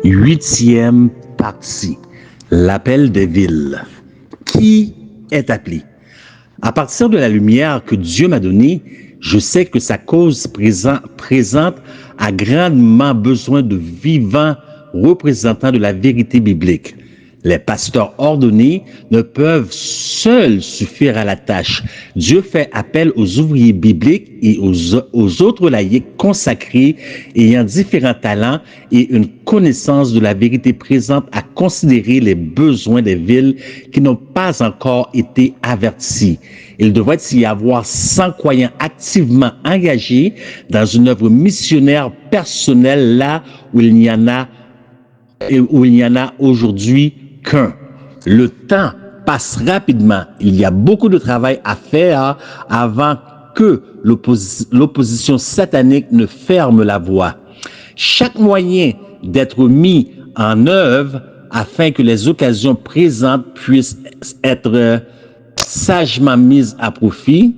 Huitième partie, l'appel des villes. Qui est appelé? À partir de la lumière que Dieu m'a donnée, je sais que sa cause présente a grandement besoin de vivants représentants de la vérité biblique. Les pasteurs ordonnés ne peuvent seuls suffire à la tâche. Dieu fait appel aux ouvriers bibliques et aux autres laïcs consacrés ayant différents talents et une connaissance de la vérité présente à considérer les besoins des villes qui n'ont pas encore été avertis. Il devrait y avoir 100 croyants activement engagés dans une œuvre missionnaire personnelle là où il n'y en a aujourd'hui qu'un. Le temps passe rapidement. Il y a beaucoup de travail à faire avant que l'opposition satanique ne ferme la voie. Chaque moyen d'être mis en œuvre afin que les occasions présentes puissent être sagement mises à profit.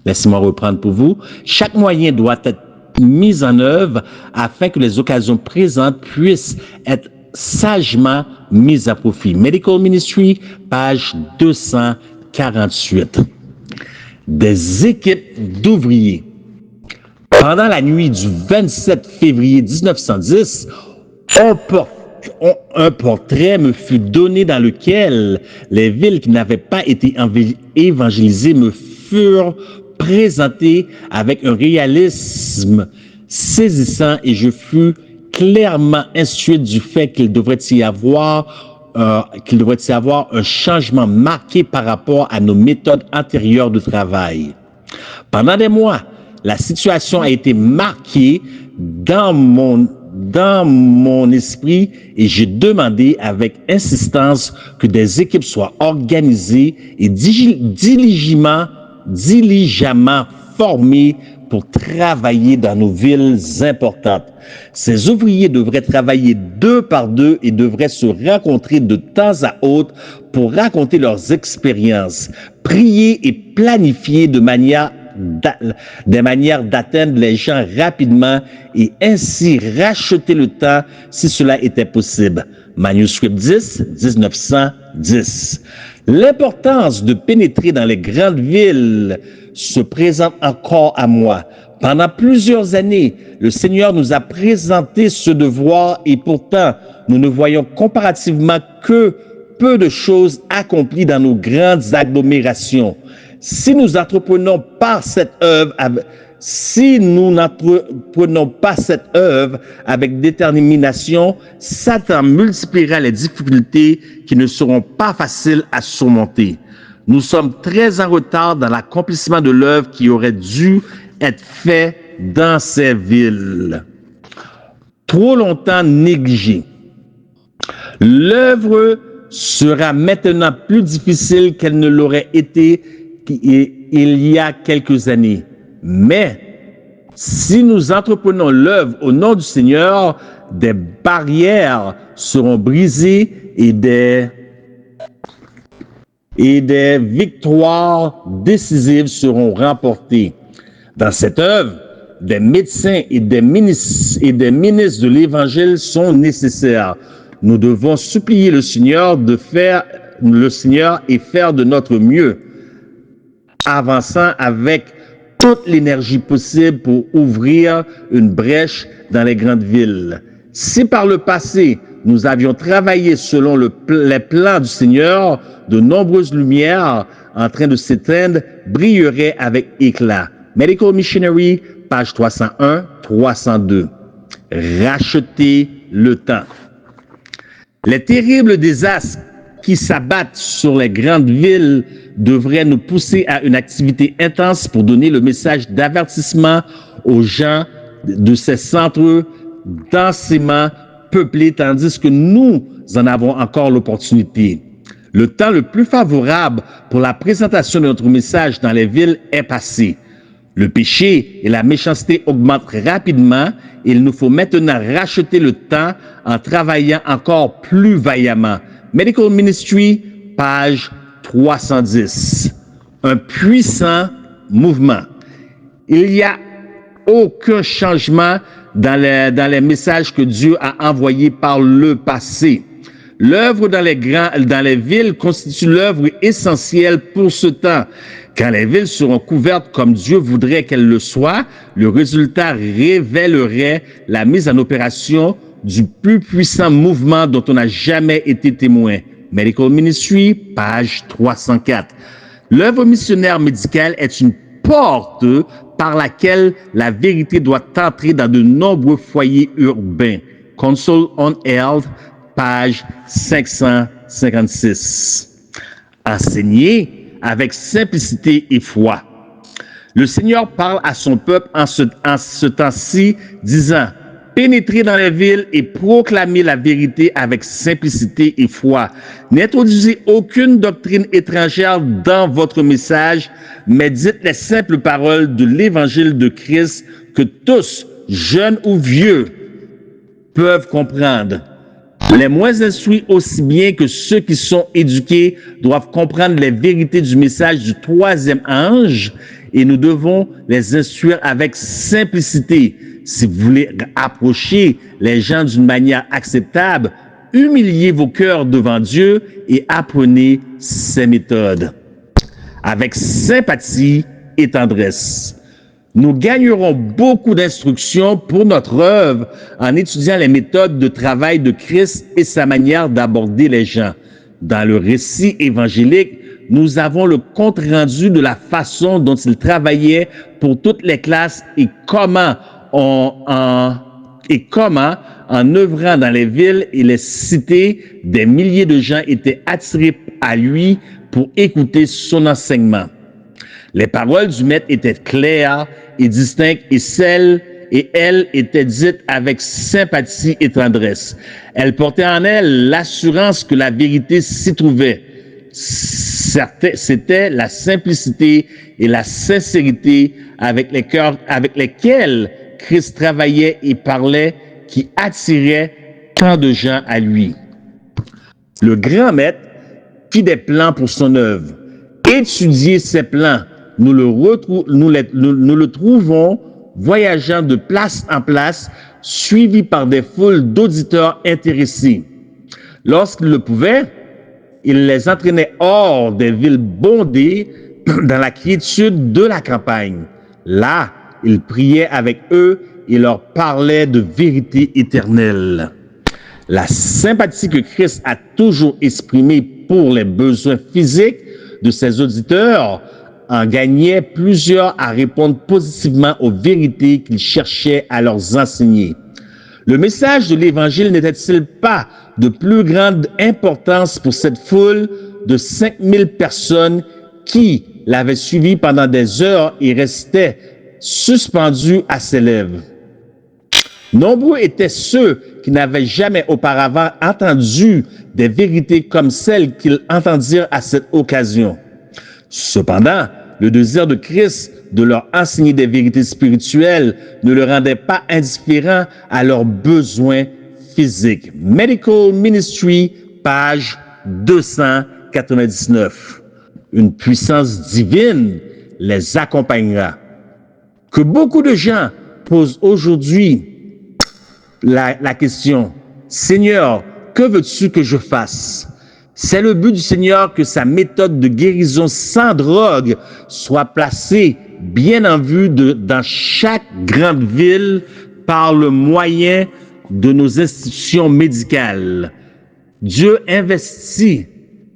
Laissez-moi reprendre pour vous. Chaque moyen doit être mis en œuvre afin que les occasions présentes puissent être sagement mises à profit. Medical Ministry, page 248. Des équipes d'ouvriers. Pendant la nuit du 27 février 1910, un portrait me fut donné dans lequel les villes qui n'avaient pas été évangélisées me furent présentées avec un réalisme saisissant et je fus clairement instruit du fait qu'il devrait y avoir un changement marqué par rapport à nos méthodes antérieures de travail. Pendant des mois, la situation a été marquée dans mon esprit et j'ai demandé avec insistance que des équipes soient organisées et diligemment formées pour travailler dans nos villes importantes. Ces ouvriers devraient travailler 2 par 2 et devraient se rencontrer de temps à autre pour raconter leurs expériences, prier et planifier des manières d'atteindre les gens rapidement et ainsi racheter le temps si cela était possible. Manuscrit 10, 1910. L'importance de pénétrer dans les grandes villes se présente encore à moi. Pendant plusieurs années, le Seigneur nous a présenté ce devoir et pourtant, nous ne voyons comparativement que peu de choses accomplies dans nos grandes agglomérations. Si nous n'entreprenons pas cette œuvre avec détermination, Satan multipliera les difficultés qui ne seront pas faciles à surmonter. Nous sommes très en retard dans l'accomplissement de l'œuvre qui aurait dû être faite dans ces villes. Trop longtemps négligée. L'œuvre sera maintenant plus difficile qu'elle ne l'aurait été il y a quelques années. Mais si nous entreprenons l'œuvre au nom du Seigneur, des barrières seront brisées et des victoires décisives seront remportées. Dans cette œuvre, des médecins et des ministres de l'Évangile sont nécessaires. Nous devons supplier le Seigneur et faire de notre mieux, avançant avec toute l'énergie possible pour ouvrir une brèche dans les grandes villes. Si par le passé, nous avions travaillé selon les plans du Seigneur, de nombreuses lumières en train de s'éteindre brilleraient avec éclat. Medical Missionary, page 301, 302. Racheter le temps. Les terribles désastres qui s'abattent sur les grandes villes devraient nous pousser à une activité intense pour donner le message d'avertissement aux gens de ces centres densément peuplés, tandis que nous en avons encore l'opportunité. Le temps le plus favorable pour la présentation de notre message dans les villes est passé. Le péché et la méchanceté augmentent rapidement et il nous faut maintenant racheter le temps en travaillant encore plus vaillamment. Medical Ministry, page 310. Un puissant mouvement. Il n'y a aucun changement dans les messages que Dieu a envoyés par le passé. L'œuvre dans les villes constitue l'œuvre essentielle pour ce temps. Quand les villes seront couvertes comme Dieu voudrait qu'elles le soient, le résultat révélerait la mise en opération du plus puissant mouvement dont on n'a jamais été témoin. Medical Ministry, page 304. L'œuvre missionnaire médicale est une porte par laquelle la vérité doit entrer dans de nombreux foyers urbains. Council on Health, page 556. Enseigner avec simplicité et foi. Le Seigneur parle à son peuple en ce temps-ci, disant: pénétrez dans les villes et proclamez la vérité avec simplicité et foi. N'introduisez aucune doctrine étrangère dans votre message, mais dites les simples paroles de l'évangile de Christ que tous, jeunes ou vieux, peuvent comprendre. Les moins instruits aussi bien que ceux qui sont éduqués doivent comprendre les vérités du message du troisième ange et nous devons les instruire avec simplicité. Si vous voulez approcher les gens d'une manière acceptable, humiliez vos cœurs devant Dieu et apprenez ses méthodes. Avec sympathie et tendresse. Nous gagnerons beaucoup d'instructions pour notre œuvre en étudiant les méthodes de travail de Christ et sa manière d'aborder les gens. Dans le récit évangélique, nous avons le compte-rendu de la façon dont il travaillait pour toutes les classes et comment, en œuvrant dans les villes et les cités, des milliers de gens étaient attirés à lui pour écouter son enseignement. Les paroles du maître étaient claires et distinctes et elles étaient dites avec sympathie et tendresse. Elles portaient en elles l'assurance que la vérité s'y trouvait. C'était la simplicité et la sincérité avec lesquelles Christ travaillait et parlait qui attiraient tant de gens à lui. Le grand maître fit des plans pour son œuvre. Étudier ces plans, nous le trouvons voyageant de place en place, suivi par des foules d'auditeurs intéressés. Lorsqu'il le pouvait, il les entraînait hors des villes bondées dans la quiétude de la campagne. Là, il priait avec eux et leur parlait de vérité éternelle. La sympathie que Christ a toujours exprimée pour les besoins physiques de ses auditeurs en gagnait plusieurs à répondre positivement aux vérités qu'il cherchait à leur enseigner. Le message de l'Évangile n'était-il pas de plus grande importance pour cette foule de 5000 personnes qui l'avaient suivi pendant des heures et restaient suspendus à ses lèvres? Nombreux étaient ceux qui n'avaient jamais auparavant entendu des vérités comme celles qu'ils entendirent à cette occasion. Cependant, le désir de Christ de leur enseigner des vérités spirituelles ne le rendait pas indifférent à leurs besoins physiques. Medical Ministry, page 299. Une puissance divine les accompagnera. Que beaucoup de gens posent aujourd'hui la question: Seigneur, que veux-tu que je fasse? C'est le but du Seigneur que sa méthode de guérison sans drogue soit placée bien en vue dans chaque grande ville par le moyen de nos institutions médicales. Dieu investit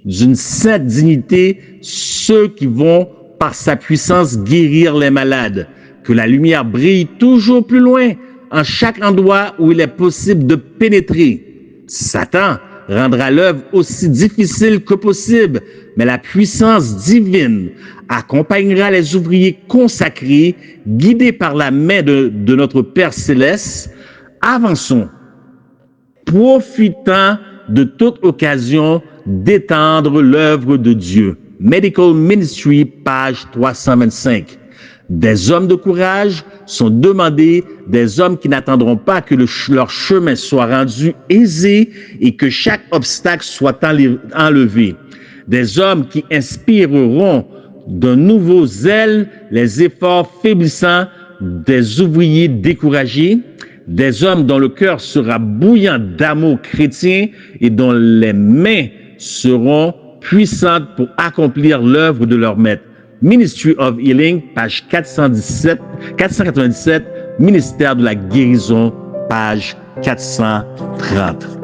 d'une sainte dignité ceux qui vont par sa puissance guérir les malades. Que la lumière brille toujours plus loin en chaque endroit où il est possible de pénétrer. Satan rendra l'œuvre aussi difficile que possible, mais la puissance divine accompagnera les ouvriers consacrés, guidés par la main de notre Père Céleste. Avançons, profitant de toute occasion d'étendre l'œuvre de Dieu. Medical Ministry, page 325. Des hommes de courage sont demandés, des hommes qui n'attendront pas que leur chemin soit rendu aisé et que chaque obstacle soit enlevé. Des hommes qui inspireront d'un nouveau zèle les efforts faiblissants des ouvriers découragés, des hommes dont le cœur sera bouillant d'amour chrétien et dont les mains seront puissantes pour accomplir l'œuvre de leur maître. Ministry of Healing, page 497, ministère de la guérison, page 430.